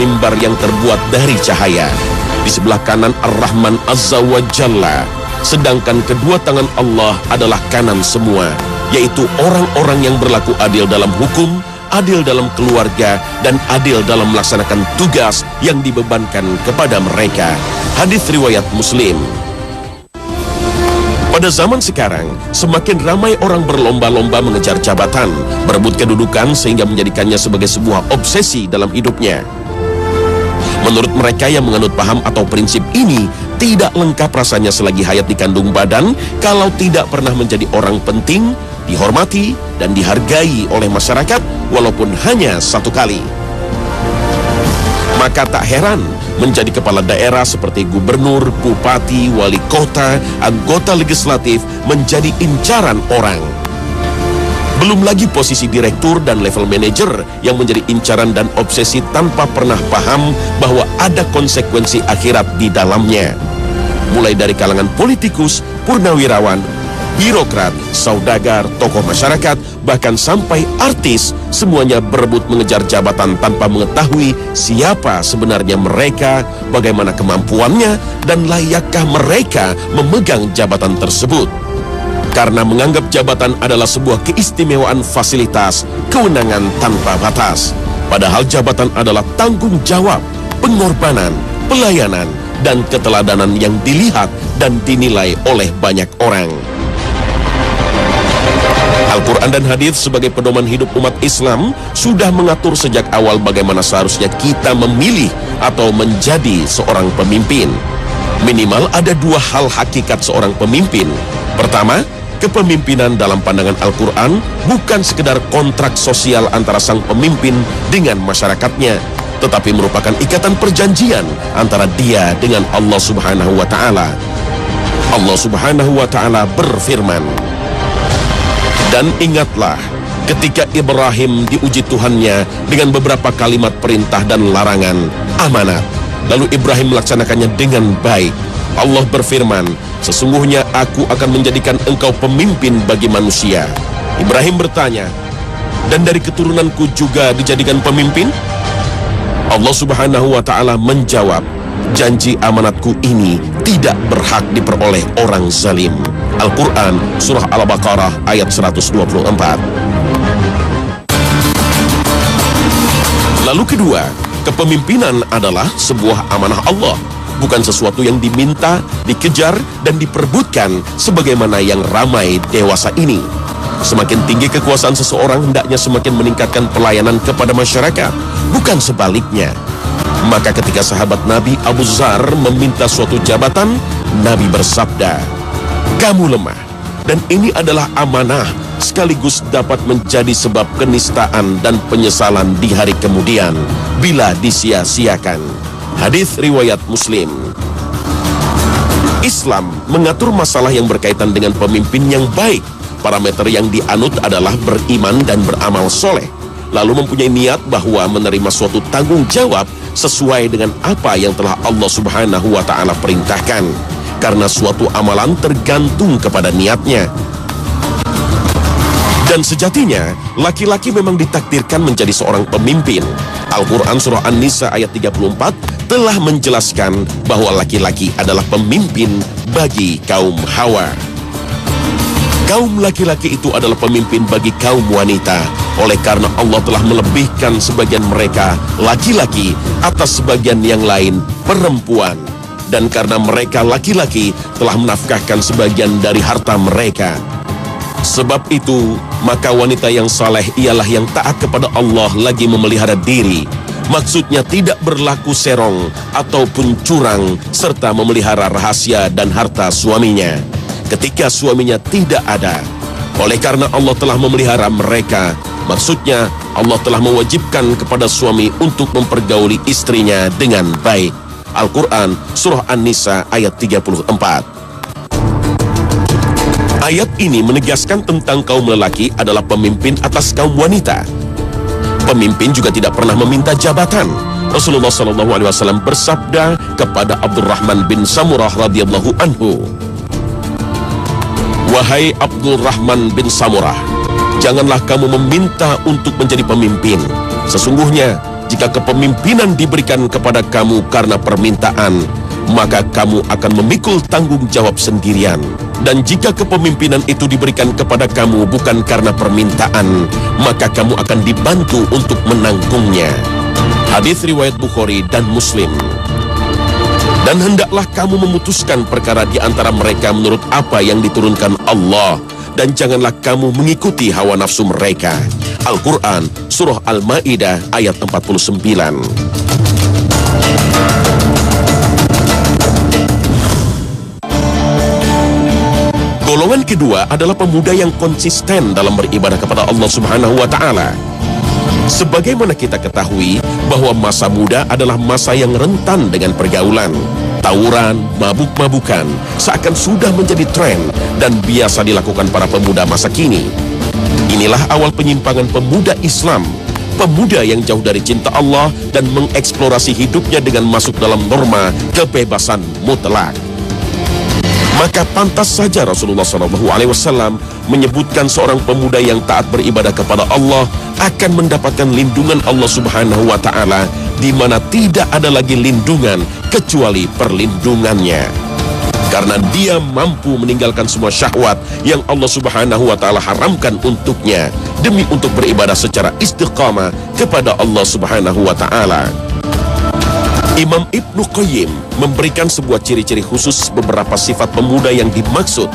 mimbar yang terbuat dari cahaya. Di sebelah kanan Ar-Rahman Azza wa Jalla, sedangkan kedua tangan Allah adalah kanan semua, yaitu orang-orang yang berlaku adil dalam hukum, adil dalam keluarga, dan adil dalam melaksanakan tugas yang dibebankan kepada mereka. Hadis riwayat Muslim. Pada zaman sekarang, semakin ramai orang berlomba-lomba mengejar jabatan, berebut kedudukan sehingga menjadikannya sebagai sebuah obsesi dalam hidupnya. Menurut mereka yang menganut paham atau prinsip ini, tidak lengkap rasanya selagi hayat di kandung badan kalau tidak pernah menjadi orang penting, dihormati, dan dihargai oleh masyarakat walaupun hanya satu kali. Maka tak heran menjadi kepala daerah seperti gubernur, bupati, wali kota, anggota legislatif menjadi incaran orang. Belum lagi posisi direktur dan level manajer yang menjadi incaran dan obsesi tanpa pernah paham bahwa ada konsekuensi akhirat di dalamnya. Mulai dari kalangan politikus, purnawirawan, birokrat, saudagar, tokoh masyarakat, bahkan sampai artis, semuanya berebut mengejar jabatan tanpa mengetahui siapa sebenarnya mereka, bagaimana kemampuannya, dan layakkah mereka memegang jabatan tersebut. Karena menganggap jabatan adalah sebuah keistimewaan fasilitas, kewenangan tanpa batas. Padahal jabatan adalah tanggung jawab, pengorbanan, pelayanan, dan keteladanan yang dilihat dan dinilai oleh banyak orang. Al-Quran dan hadis sebagai pedoman hidup umat Islam sudah mengatur sejak awal bagaimana seharusnya kita memilih atau menjadi seorang pemimpin. Minimal ada dua hal hakikat seorang pemimpin. Pertama, kepemimpinan dalam pandangan Al-Quran bukan sekedar kontrak sosial antara sang pemimpin dengan masyarakatnya, tetapi merupakan ikatan perjanjian antara dia dengan Allah Subhanahu wa Ta'ala. Allah Subhanahu wa Ta'ala berfirman, "Dan ingatlah ketika Ibrahim diuji Tuhannya dengan beberapa kalimat perintah dan larangan, amanat. Lalu Ibrahim melaksanakannya dengan baik. Allah berfirman, sesungguhnya aku akan menjadikan engkau pemimpin bagi manusia." Ibrahim bertanya, "Dan dari keturunanku juga dijadikan pemimpin?" Allah Subhanahu wa Ta'ala menjawab, "Janji amanatku ini tidak berhak diperoleh orang zalim." Al-Quran Surah Al-Baqarah ayat 124. Lalu kedua, kepemimpinan adalah sebuah amanah Allah, bukan sesuatu yang diminta, dikejar, dan diperebutkan sebagaimana yang ramai dewasa ini. Semakin tinggi kekuasaan seseorang, hendaknya semakin meningkatkan pelayanan kepada masyarakat, bukan sebaliknya. Maka ketika sahabat Nabi Abu Dzar meminta suatu jabatan, Nabi bersabda, "Kamu lemah, dan ini adalah amanah, sekaligus dapat menjadi sebab kenistaan dan penyesalan di hari kemudian bila disia-siakan." Hadis riwayat Muslim. Islam mengatur masalah yang berkaitan dengan pemimpin yang baik. Parameter yang dianut adalah beriman dan beramal soleh, lalu mempunyai niat bahwa menerima suatu tanggung jawab sesuai dengan apa yang telah Allah Subhanahu wa Ta'ala perintahkan, karena suatu amalan tergantung kepada niatnya. Dan sejatinya, laki-laki memang ditakdirkan menjadi seorang pemimpin. Al-Quran Surah An-Nisa ayat 34 telah menjelaskan bahwa laki-laki adalah pemimpin bagi kaum Hawa. Kaum laki-laki itu adalah pemimpin bagi kaum wanita, oleh karena Allah telah melebihkan sebagian mereka, laki-laki, atas sebagian yang lain, perempuan. Dan karena mereka laki-laki telah menafkahkan sebagian dari harta mereka. Sebab itu, maka wanita yang saleh ialah yang taat kepada Allah lagi memelihara diri. Maksudnya tidak berlaku serong ataupun curang, serta memelihara rahasia dan harta suaminya ketika suaminya tidak ada. Oleh karena Allah telah memelihara mereka, maksudnya Allah telah mewajibkan kepada suami untuk mempergauli istrinya dengan baik. Al-Quran Surah An-Nisa ayat 34. Ayat ini menegaskan tentang kaum lelaki adalah pemimpin atas kaum wanita. Pemimpin juga tidak pernah meminta jabatan. Rasulullah SAW bersabda kepada Abdurrahman bin Samurah radhiyallahu anhu, "Wahai Abdurrahman bin Samurah, janganlah kamu meminta untuk menjadi pemimpin. Sesungguhnya jika kepemimpinan diberikan kepada kamu karena permintaan, maka kamu akan memikul tanggung jawab sendirian. Dan jika kepemimpinan itu diberikan kepada kamu bukan karena permintaan, maka kamu akan dibantu untuk menanggungnya. Hadis riwayat Bukhari dan Muslim. Dan hendaklah kamu memutuskan perkara di antara mereka menurut apa yang diturunkan Allah, dan janganlah kamu mengikuti hawa nafsu mereka. Al-Quran, Surah Al-Ma'idah ayat 49. Golongan kedua adalah pemuda yang konsisten dalam beribadah kepada Allah Subhanahu wa Ta'ala. Sebagaimana kita ketahui bahwa masa muda adalah masa yang rentan dengan pergaulan, tawuran, mabuk-mabukan seakan sudah menjadi tren dan biasa dilakukan para pemuda masa kini. Inilah awal penyimpangan pemuda Islam, pemuda yang jauh dari cinta Allah dan mengeksplorasi hidupnya dengan masuk dalam norma kebebasan mutlak. Maka pantas saja Rasulullah SAW menyebutkan seorang pemuda yang taat beribadah kepada Allah akan mendapatkan lindungan Allah Subhanahu wa Ta'ala, di mana tidak ada lagi lindungan kecuali perlindungannya. Karena dia mampu meninggalkan semua syahwat yang Allah Subhanahu wa Ta'ala haramkan untuknya demi untuk beribadah secara istiqamah kepada Allah Subhanahu wa Ta'ala. Imam Ibnu Qayyim memberikan sebuah ciri-ciri khusus beberapa sifat pemuda yang dimaksud,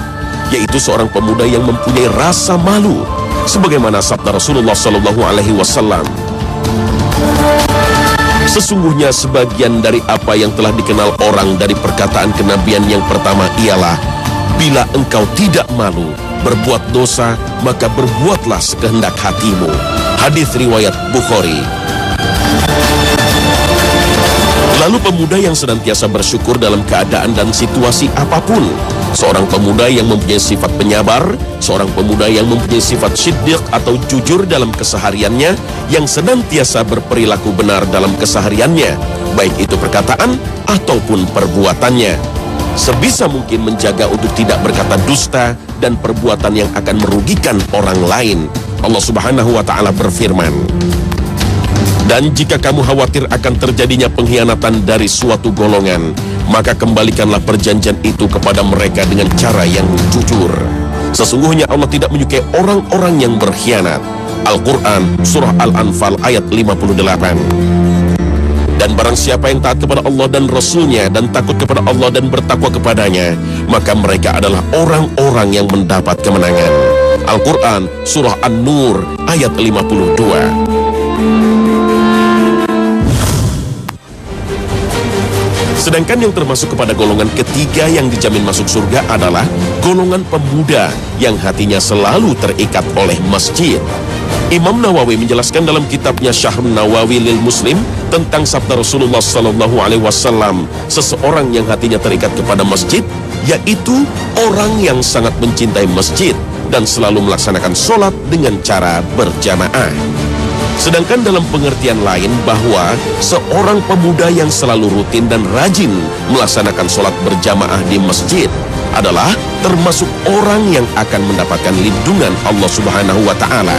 yaitu seorang pemuda yang mempunyai rasa malu, sebagaimana sabda Rasulullah SAW. Sesungguhnya sebagian dari apa yang telah dikenal orang dari perkataan kenabian yang pertama ialah, bila engkau tidak malu berbuat dosa, maka berbuatlah sekehendak hatimu. Hadis riwayat Bukhari. Lalu pemuda yang senantiasa bersyukur dalam keadaan dan situasi apapun, seorang pemuda yang mempunyai sifat penyabar, seorang pemuda yang mempunyai sifat siddiq atau jujur dalam kesehariannya, yang senantiasa berperilaku benar dalam kesehariannya, baik itu perkataan ataupun perbuatannya. Sebisa mungkin menjaga untuk tidak berkata dusta dan perbuatan yang akan merugikan orang lain. Allah Subhanahu wa Ta'ala berfirman, dan jika kamu khawatir akan terjadinya pengkhianatan dari suatu golongan, maka kembalikanlah perjanjian itu kepada mereka dengan cara yang jujur. Sesungguhnya Allah tidak menyukai orang-orang yang berkhianat. Al-Quran, Surah Al-Anfal ayat 58. Dan barang siapa yang taat kepada Allah dan Rasulnya dan takut kepada Allah dan bertakwa kepadanya, maka mereka adalah orang-orang yang mendapat kemenangan. Al-Quran, Surah An-Nur ayat 52. Sedangkan yang termasuk kepada golongan ketiga yang dijamin masuk surga adalah golongan pemuda yang hatinya selalu terikat oleh masjid. Imam Nawawi menjelaskan dalam kitabnya Syahrun Nawawi lil Muslim tentang sabda Rasulullah SAW, seseorang yang hatinya terikat kepada masjid, yaitu orang yang sangat mencintai masjid dan selalu melaksanakan sholat dengan cara berjamaah. Sedangkan dalam pengertian lain bahwa seorang pemuda yang selalu rutin dan rajin melaksanakan sholat berjamaah di masjid adalah termasuk orang yang akan mendapatkan lindungan Allah Subhanahu wa Ta'ala.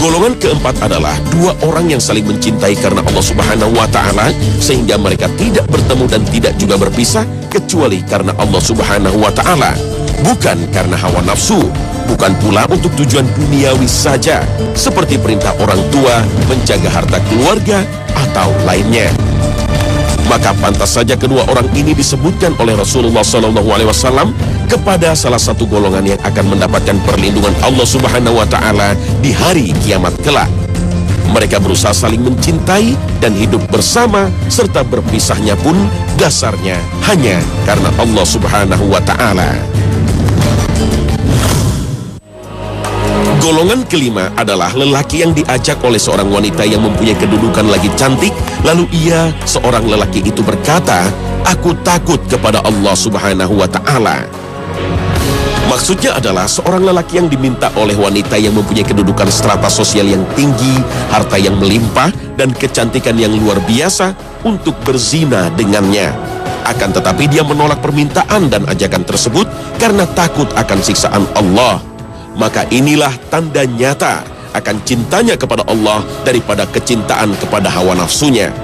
Golongan keempat adalah dua orang yang saling mencintai karena Allah Subhanahu wa Ta'ala, sehingga mereka tidak bertemu dan tidak juga berpisah kecuali karena Allah Subhanahu wa Ta'ala. Bukan karena hawa nafsu, bukan pula untuk tujuan duniawi saja, seperti perintah orang tua, menjaga harta keluarga, atau lainnya. Maka pantas saja kedua orang ini disebutkan oleh Rasulullah SAW kepada salah satu golongan yang akan mendapatkan perlindungan Allah Subhanahu wa Ta'ala di hari kiamat kelak. Mereka berusaha saling mencintai dan hidup bersama, serta berpisahnya pun dasarnya hanya karena Allah Subhanahu wa Ta'ala. Golongan kelima adalah lelaki yang diajak oleh seorang wanita yang mempunyai kedudukan lagi cantik, lalu seorang lelaki itu berkata, "Aku takut kepada Allah Subhanahu wa Ta'ala." Maksudnya adalah seorang lelaki yang diminta oleh wanita yang mempunyai kedudukan strata sosial yang tinggi, harta yang melimpah, dan kecantikan yang luar biasa untuk berzina dengannya. Akan tetapi dia menolak permintaan dan ajakan tersebut karena takut akan siksaan Allah. maka inilah tanda nyata akan cintanya kepada Allah daripada kecintaan kepada hawa nafsunya.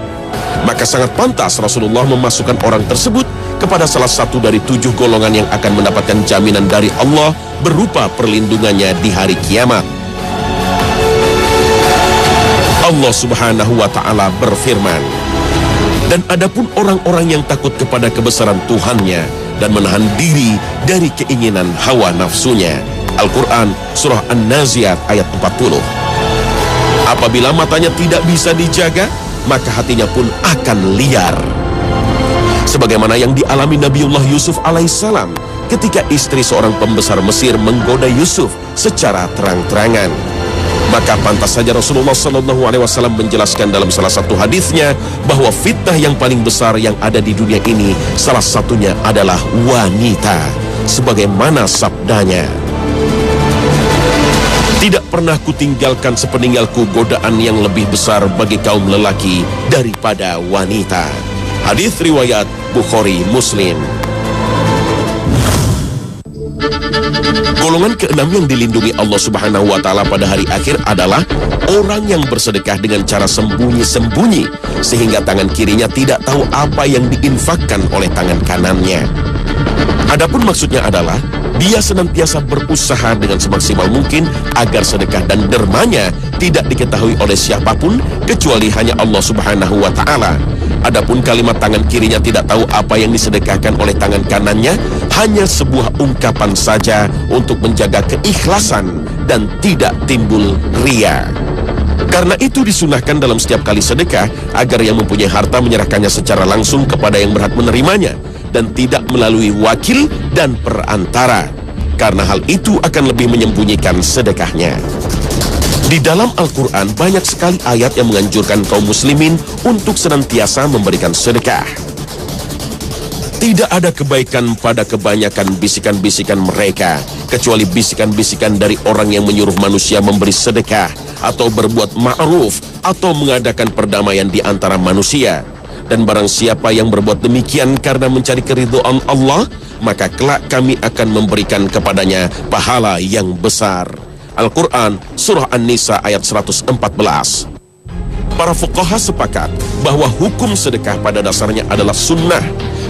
Maka sangat pantas Rasulullah memasukkan orang tersebut kepada salah satu dari 7 golongan yang akan mendapatkan jaminan dari Allah berupa perlindungannya di hari kiamat. Allah Subhanahu wa Ta'ala berfirman, dan adapun orang-orang yang takut kepada kebesaran Tuhannya dan menahan diri dari keinginan hawa nafsunya. Al-Quran Surah An-Naziat ayat 40. Apabila matanya tidak bisa dijaga, maka hatinya pun akan liar. Sebagaimana yang dialami Nabiullah Yusuf alaihissalam ketika istri seorang pembesar Mesir menggoda Yusuf secara terang-terangan. Maka pantas saja Rasulullah SAW menjelaskan dalam salah satu hadisnya bahwa fitnah yang paling besar yang ada di dunia ini salah satunya adalah wanita. Sebagaimana sabdanya, tidak pernah kutinggalkan sepeninggalku godaan yang lebih besar bagi kaum lelaki daripada wanita. Hadis riwayat Bukhari Muslim. Golongan keenam yang dilindungi Allah Subhanahu wa Ta'ala pada hari akhir adalah orang yang bersedekah dengan cara sembunyi-sembunyi, sehingga tangan kirinya tidak tahu apa yang diinfakkan oleh tangan kanannya. Adapun maksudnya adalah dia senantiasa berusaha dengan semaksimal mungkin agar sedekah dan dermanya tidak diketahui oleh siapapun kecuali hanya Allah Subhanahu wa Ta'ala. Adapun kalimat tangan kirinya tidak tahu apa yang disedekahkan oleh tangan kanannya hanya sebuah ungkapan saja untuk menjaga keikhlasan dan tidak timbul ria. Karena itu disunahkan dalam setiap kali sedekah agar yang mempunyai harta menyerahkannya secara langsung kepada yang berhak menerimanya dan tidak melalui wakil dan perantara, karena hal itu akan lebih menyembunyikan sedekahnya. Di dalam Al-Quran banyak sekali ayat yang menganjurkan kaum muslimin untuk senantiasa memberikan sedekah. Tidak ada kebaikan pada kebanyakan bisikan-bisikan mereka, kecuali bisikan-bisikan dari orang yang menyuruh manusia memberi sedekah, atau berbuat ma'ruf, atau mengadakan perdamaian di antara manusia. Dan barang siapa yang berbuat demikian karena mencari keridhaan Allah, maka kelak kami akan memberikan kepadanya pahala yang besar. Al-Quran Surah An-Nisa ayat 114. Para fuqaha sepakat bahwa hukum sedekah pada dasarnya adalah sunnah,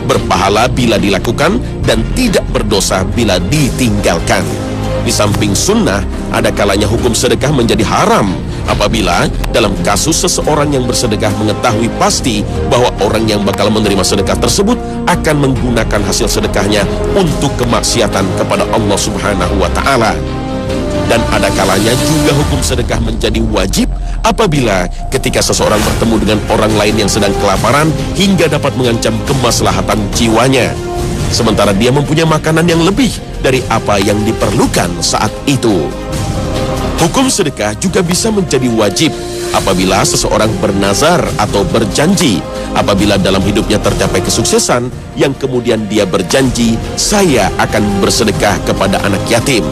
berpahala bila dilakukan dan tidak berdosa bila ditinggalkan. Di samping sunnah, ada kalanya hukum sedekah menjadi haram apabila dalam kasus seseorang yang bersedekah mengetahui pasti bahwa orang yang bakal menerima sedekah tersebut akan menggunakan hasil sedekahnya untuk kemaksiatan kepada Allah Subhanahu wa Ta'ala. Dan ada kalanya juga hukum sedekah menjadi wajib apabila ketika seseorang bertemu dengan orang lain yang sedang kelaparan hingga dapat mengancam kemaslahatan jiwanya, sementara dia mempunyai makanan yang lebih dari apa yang diperlukan saat itu. Hukum sedekah juga bisa menjadi wajib apabila seseorang bernazar atau berjanji apabila dalam hidupnya tercapai kesuksesan, yang kemudian dia berjanji, saya akan bersedekah kepada anak yatim.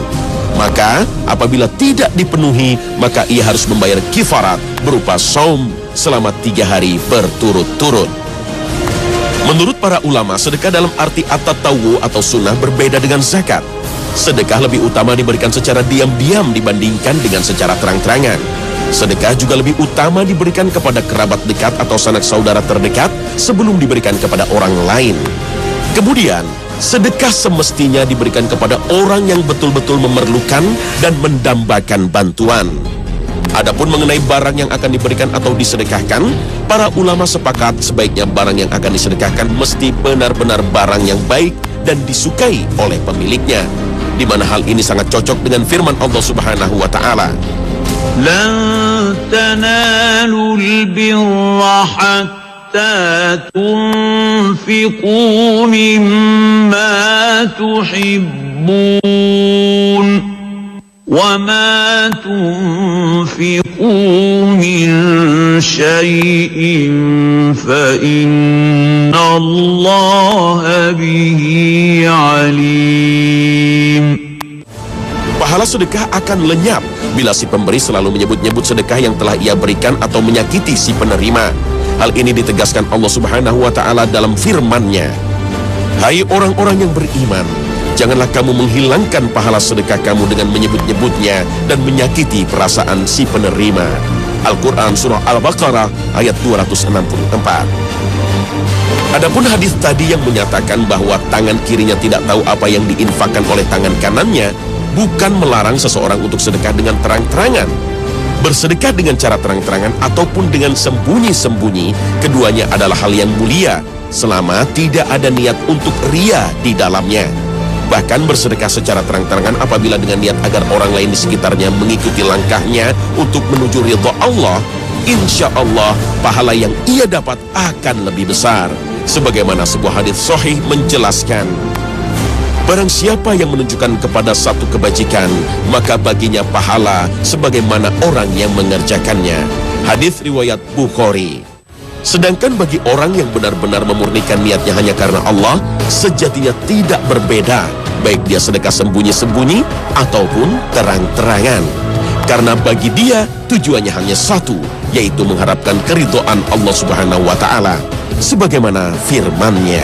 Maka apabila tidak dipenuhi, maka ia harus membayar kifarat berupa saum selama 3 hari berturut-turut. Menurut para ulama, sedekah dalam arti at-tatawwu atau sunnah berbeda dengan zakat. Sedekah lebih utama diberikan secara diam-diam dibandingkan dengan secara terang-terangan. Sedekah juga lebih utama diberikan kepada kerabat dekat atau sanak saudara terdekat sebelum diberikan kepada orang lain. Kemudian, sedekah semestinya diberikan kepada orang yang betul-betul memerlukan dan mendambakan bantuan. Adapun mengenai barang yang akan diberikan atau disedekahkan, para ulama sepakat sebaiknya barang yang akan disedekahkan mesti benar-benar barang yang baik dan disukai oleh pemiliknya, di mana hal ini sangat cocok dengan firman Allah Subhanahu wa Ta'ala. Lan tanalul birra hatta tunfiqu mimma tuhibbun wa ma tunfiqu min syai'in fa innallaha bihi alim. Pahala sedekah akan lenyap bila si pemberi selalu menyebut-nyebut sedekah yang telah ia berikan atau menyakiti si penerima. Hal ini ditegaskan Allah Subhanahu wa Ta'ala dalam firman-Nya, hai orang-orang yang beriman, Janganlah kamu menghilangkan pahala sedekah kamu dengan menyebut-nyebutnya dan menyakiti perasaan si penerima. Al-Quran Surah Al-Baqarah ayat 264. Adapun hadis tadi yang menyatakan bahwa tangan kirinya tidak tahu apa yang diinfakkan oleh tangan kanannya, bukan melarang seseorang untuk sedekah dengan terang-terangan. Bersedekah dengan cara terang-terangan ataupun dengan sembunyi-sembunyi, keduanya adalah hal yang mulia, selama tidak ada niat untuk ria di dalamnya. Bahkan bersedekah secara terang-terangan apabila dengan niat agar orang lain di sekitarnya mengikuti langkahnya untuk menuju ridha Allah, insya Allah pahala yang ia dapat akan lebih besar. Sebagaimana sebuah hadis sahih menjelaskan, barang siapa yang menunjukkan kepada satu kebajikan, maka baginya pahala sebagaimana orang yang mengerjakannya. Hadis riwayat Bukhari. Sedangkan bagi orang yang benar-benar memurnikan niatnya hanya karena Allah, sejatinya tidak berbeda, baik dia sedekah sembunyi-sembunyi ataupun terang-terangan. Karena bagi dia tujuannya hanya satu, yaitu mengharapkan keridhaan Allah Subhanahu wa Ta'ala. Sebagaimana firman-Nya,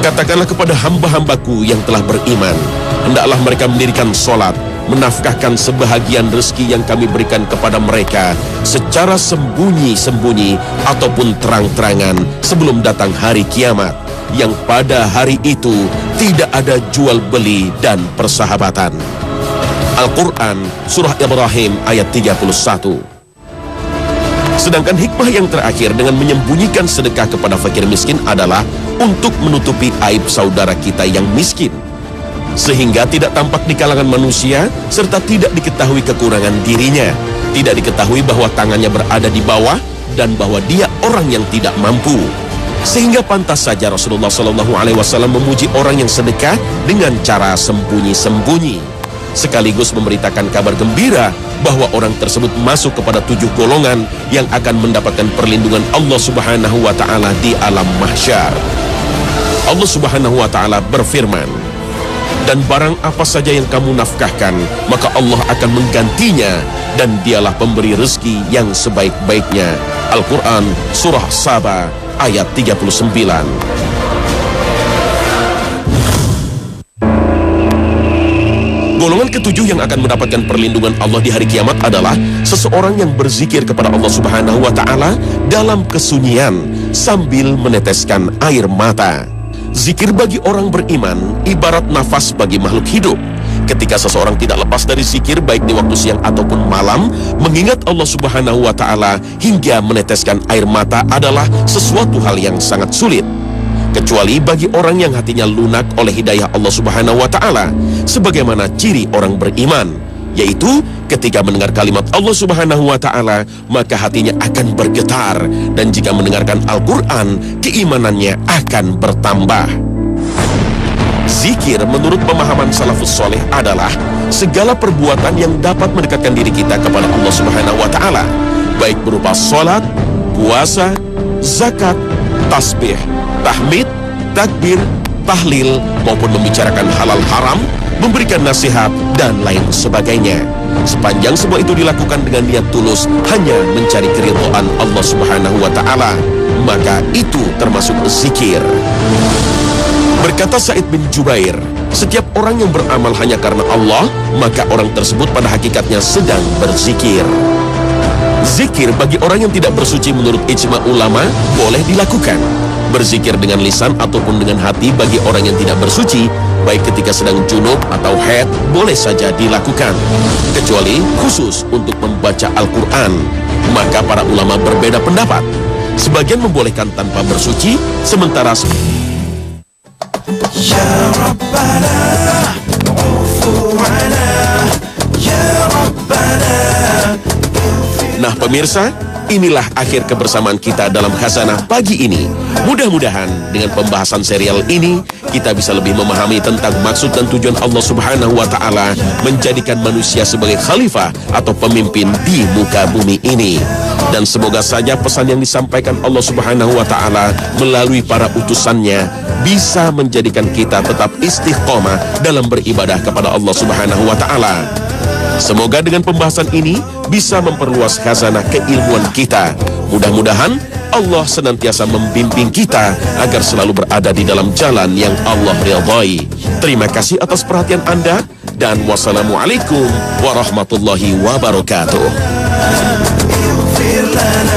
katakanlah kepada hamba-hambaku yang telah beriman, hendaklah mereka mendirikan sholat, menafkahkan sebahagian rezeki yang kami berikan kepada mereka secara sembunyi-sembunyi ataupun terang-terangan sebelum datang hari kiamat, yang pada hari itu tidak ada jual beli dan persahabatan. Al-Quran Surah Ibrahim ayat 31. Sedangkan hikmah yang terakhir dengan menyembunyikan sedekah kepada fakir miskin adalah untuk menutupi aib saudara kita yang miskin, sehingga tidak tampak di kalangan manusia serta tidak diketahui kekurangan dirinya, tidak diketahui bahwa tangannya berada di bawah dan bahwa dia orang yang tidak mampu. Sehingga pantas saja Rasulullah SAW memuji orang yang sedekah dengan cara sembunyi-sembunyi, sekaligus memberitakan kabar gembira bahwa orang tersebut masuk kepada 7 golongan yang akan mendapatkan perlindungan Allah Subhanahu wa Ta'ala di alam mahsyar. Allah Subhanahu wa Ta'ala berfirman, dan barang apa saja yang kamu nafkahkan, maka Allah akan menggantinya, dan dialah pemberi rezeki yang sebaik-baiknya. Al-Quran Surah Saba ayat 39. Golongan ketujuh yang akan mendapatkan perlindungan Allah di hari kiamat adalah seseorang yang berzikir kepada Allah Subhanahu wa Ta'ala dalam kesunyian sambil meneteskan air mata. Zikir bagi orang beriman ibarat nafas bagi makhluk hidup. Ketika seseorang tidak lepas dari zikir baik di waktu siang ataupun malam, mengingat Allah Subhanahu wa Ta'ala hingga meneteskan air mata adalah sesuatu hal yang sangat sulit, kecuali bagi orang yang hatinya lunak oleh hidayah Allah Subhanahu wa Ta'ala, sebagaimana ciri orang beriman, yaitu ketika mendengar kalimat Allah Subhanahu wa Ta'ala, maka hatinya akan bergetar, dan jika mendengarkan Al-Quran, keimanannya akan bertambah. Zikir menurut pemahaman salafus soleh adalah segala perbuatan yang dapat mendekatkan diri kita kepada Allah Subhanahu wa Ta'ala, baik berupa sholat, puasa, zakat, tasbih, tahmid, takbir, tahlil, maupun membicarakan halal haram, memberikan nasihat, dan lain sebagainya. Sepanjang semua itu dilakukan dengan niat tulus hanya mencari keridhaan Allah Subhanahu wa Ta'ala, maka itu termasuk zikir. Berkata Sa'id bin Jubair, setiap orang yang beramal hanya karena Allah, maka orang tersebut pada hakikatnya sedang berzikir. Zikir bagi orang yang tidak bersuci menurut ijma ulama boleh dilakukan. Berzikir dengan lisan ataupun dengan hati bagi orang yang tidak bersuci, baik ketika sedang junub atau haid, boleh saja dilakukan, kecuali khusus untuk membaca Al-Quran. Maka para ulama berbeda pendapat. Sebagian membolehkan tanpa bersuci, sementara Ya Rabbana, ufu ana, Ya Rabbana. Nah pemirsa, inilah akhir kebersamaan kita dalam Khazanah pagi ini. Mudah-mudahan dengan pembahasan serial ini kita bisa lebih memahami tentang maksud dan tujuan Allah Subhanahu wa Ta'ala menjadikan manusia sebagai khalifah atau pemimpin di muka bumi ini. Dan semoga saja pesan yang disampaikan Allah Subhanahu wa Ta'ala melalui para utusannya bisa menjadikan kita tetap istiqomah dalam beribadah kepada Allah Subhanahu wa Ta'ala. Semoga dengan pembahasan ini bisa memperluas khazanah keilmuan kita. Mudah-mudahan Allah senantiasa membimbing kita agar selalu berada di dalam jalan yang Allah ridhai. Terima kasih atas perhatian Anda dan wassalamualaikum warahmatullahi wabarakatuh. اغفر لنا